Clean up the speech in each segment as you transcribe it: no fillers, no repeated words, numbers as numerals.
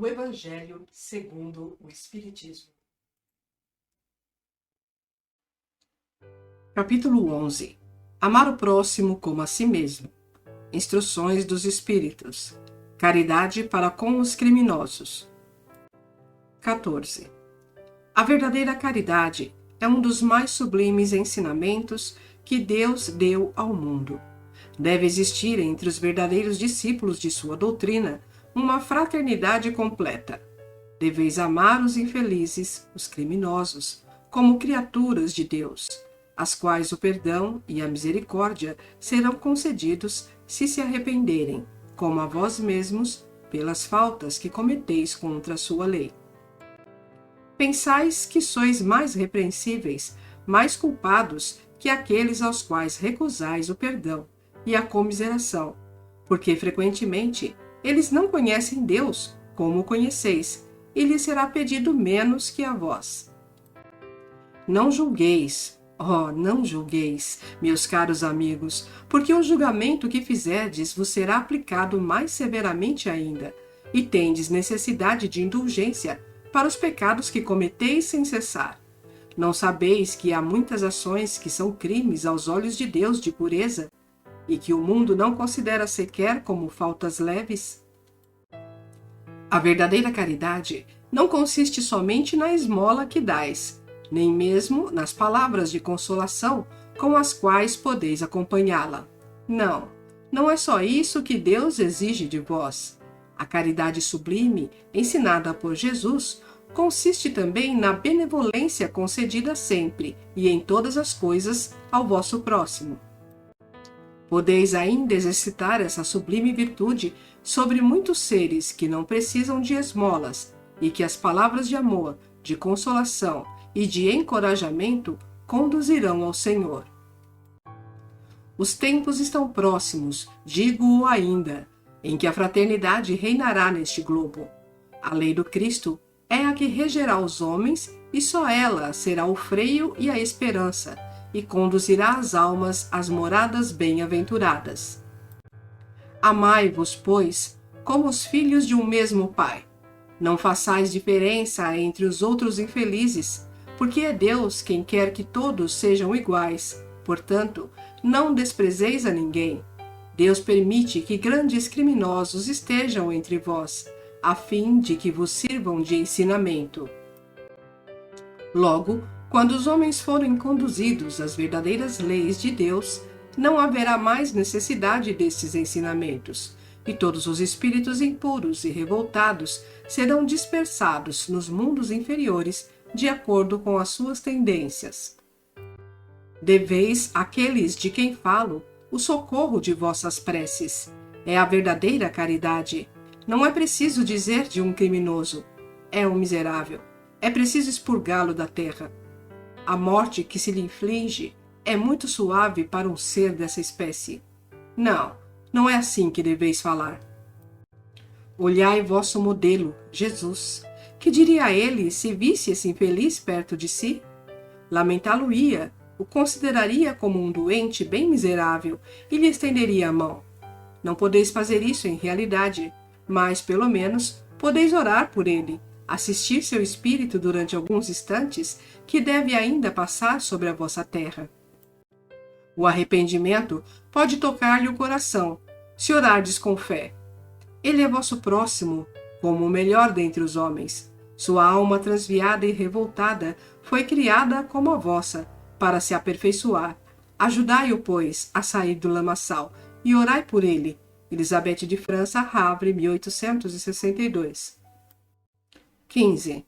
O Evangelho segundo o Espiritismo. Capítulo 11. Amar o próximo como a si mesmo. Instruções dos Espíritos. Caridade para com os criminosos. 14. A verdadeira caridade é um dos mais sublimes ensinamentos que Deus deu ao mundo. Deve existir entre os verdadeiros discípulos de sua doutrina uma fraternidade completa. Deveis amar os infelizes, os criminosos, como criaturas de Deus, às quais o perdão e a misericórdia serão concedidos se arrependerem, como a vós mesmos, pelas faltas que cometeis contra a sua lei. Pensais que sois mais repreensíveis, mais culpados que aqueles aos quais recusais o perdão e a comiseração, porque frequentemente eles não conhecem Deus como o conheceis, e lhes será pedido menos que a vós. Não julgueis, não julgueis, meus caros amigos, porque o julgamento que fizerdes vos será aplicado mais severamente ainda, e tendes necessidade de indulgência para os pecados que cometeis sem cessar. Não sabeis que há muitas ações que são crimes aos olhos de Deus de pureza, e que o mundo não considera sequer como faltas leves? A verdadeira caridade não consiste somente na esmola que dais, nem mesmo nas palavras de consolação com as quais podeis acompanhá-la. Não é só isso que Deus exige de vós. A caridade sublime, ensinada por Jesus, consiste também na benevolência concedida sempre e em todas as coisas ao vosso próximo. Podeis ainda exercitar essa sublime virtude sobre muitos seres que não precisam de esmolas e que as palavras de amor, de consolação e de encorajamento conduzirão ao Senhor. Os tempos estão próximos, digo-o ainda, em que a fraternidade reinará neste globo. A lei do Cristo é a que regerá os homens e só ela será o freio e a esperança, e conduzirá as almas às moradas bem-aventuradas. Amai-vos, pois, como os filhos de um mesmo Pai. Não façais diferença entre os outros infelizes, porque é Deus quem quer que todos sejam iguais. Portanto, não desprezeis a ninguém. Deus permite que grandes criminosos estejam entre vós, a fim de que vos sirvam de ensinamento. Logo, quando os homens forem conduzidos às verdadeiras leis de Deus, não haverá mais necessidade desses ensinamentos, e todos os espíritos impuros e revoltados serão dispersados nos mundos inferiores de acordo com as suas tendências. Deveis àqueles de quem falo o socorro de vossas preces. É a verdadeira caridade. Não é preciso dizer de um criminoso: é um miserável. É preciso expurgá-lo da terra. A morte que se lhe inflige é muito suave para um ser dessa espécie. Não é assim que deveis falar. Olhai vosso modelo, Jesus. Que diria ele se visse esse infeliz perto de si? Lamentá-lo-ia, o consideraria como um doente bem miserável e lhe estenderia a mão. Não podeis fazer isso em realidade, mas, pelo menos, podeis orar por ele, assistir seu espírito durante alguns instantes que deve ainda passar sobre a vossa terra. O arrependimento pode tocar-lhe o coração, se orardes com fé. Ele é vosso próximo, como o melhor dentre os homens. Sua alma transviada e revoltada foi criada como a vossa, para se aperfeiçoar. Ajudai-o, pois, a sair do lamaçal, e orai por ele. Elizabeth de França, Havre, 1862. 15.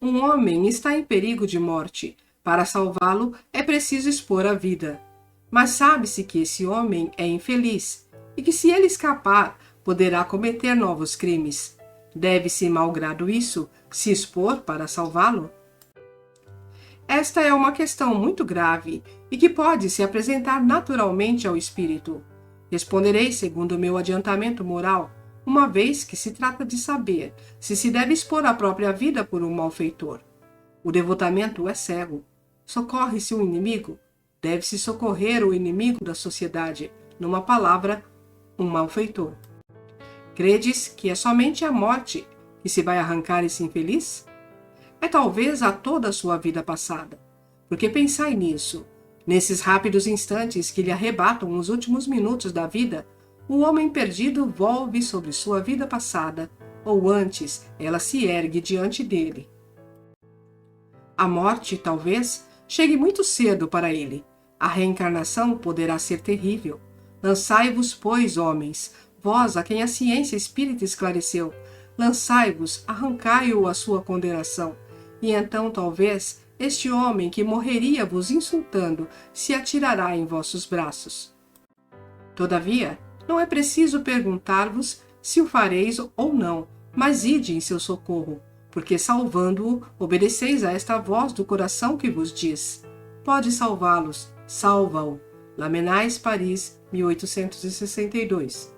Um homem está em perigo de morte. Para salvá-lo, é preciso expor a vida. Mas sabe-se que esse homem é infeliz, e que se ele escapar, poderá cometer novos crimes. Deve-se, malgrado isso, se expor para salvá-lo? Esta é uma questão muito grave e que pode se apresentar naturalmente ao espírito. Responderei segundo o meu adiantamento moral, uma vez que se trata de saber se deve expor a própria vida por um malfeitor. O devotamento é cego. Socorre-se um inimigo, deve-se socorrer o inimigo da sociedade, numa palavra, um malfeitor. Credes que é somente a morte que se vai arrancar esse infeliz? É talvez a toda a sua vida passada. Porque pensai nisso. Nesses rápidos instantes que lhe arrebatam os últimos minutos da vida, o homem perdido volve sobre sua vida passada, ou antes, ela se ergue diante dele. A morte, talvez, chegue muito cedo para ele. A reencarnação poderá ser terrível. Lançai-vos, pois, homens, vós a quem a ciência espírita esclareceu, lançai-vos, arrancai-o a sua condenação, e então, talvez, este homem que morreria vos insultando se atirará em vossos braços. Todavia, não é preciso perguntar-vos se o fareis ou não, mas ide em seu socorro, porque salvando-o, obedeceis a esta voz do coração que vos diz: pode salvá-los, salva-o. Lamennais, Paris, 1862.